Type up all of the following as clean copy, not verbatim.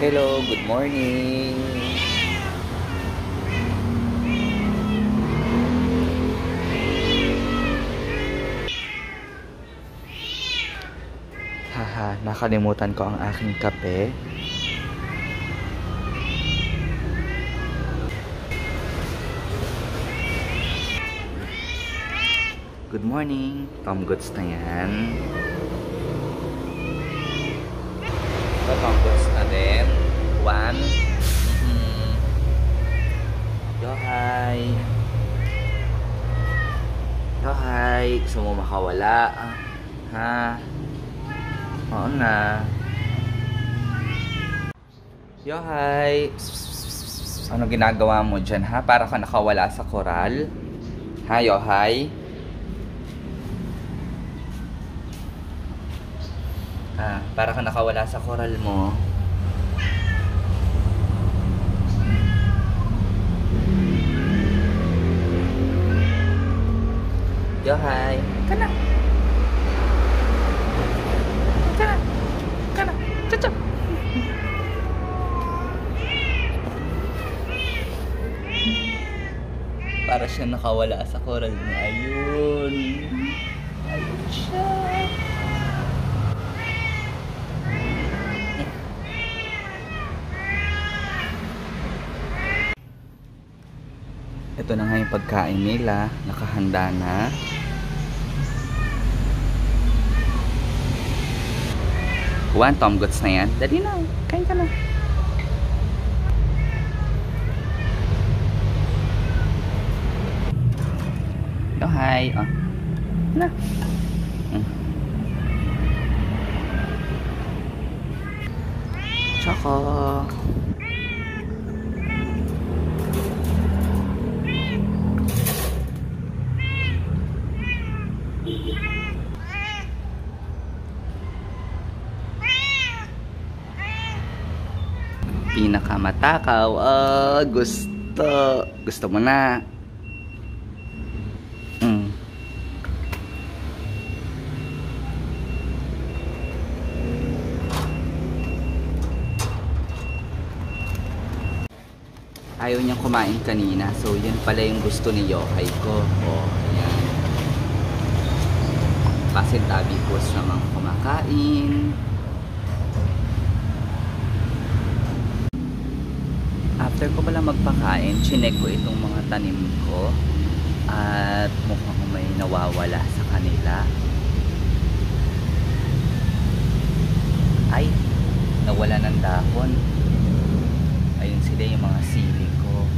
Hello, good morning. Haha, nakalimutan ko ang aking kape. Good morning. Tom Goods na yan. Ito Tom Goods na din. One. Yo, hi. Yo, hi. Gusto mo makawala? Ha? Oo na. Yo, hi. Ano ginagawa mo dyan, ha? Para ka nakawala sa koral? Ha, yo, hi. Para ka nakawala sa koral mo. Yo, hi. Kana. Kana. Kana. Chachap. Para siya nakawala sa koral mo. Ayun. Ayun siya. Ito na nga yung pagkain nila. Nakahanda na. One Tom Goods na yan. Dali na. Kain ka na. Oh, hi. Oh. Na. Choco. Pinakamatakaw. Gusto mo na. Ayaw niyang kumain kanina. So, yan pala yung gusto ni Yohay ko. O, ayan. Pasintabi ko sa mga kumakain. After ko pala magpakain, chinek ko itong mga tanim ko. At mukhang may nawawala sa kanila. Ay, nawala ng dahon. Ayun sila yung mga sili ko.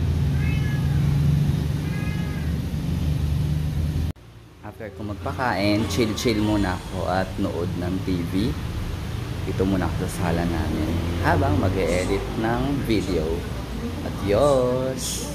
After ko magpakain, chill muna ako at nood ng TV. Dito muna ako sa sala namin habang mag-e-edit ng video. Adios!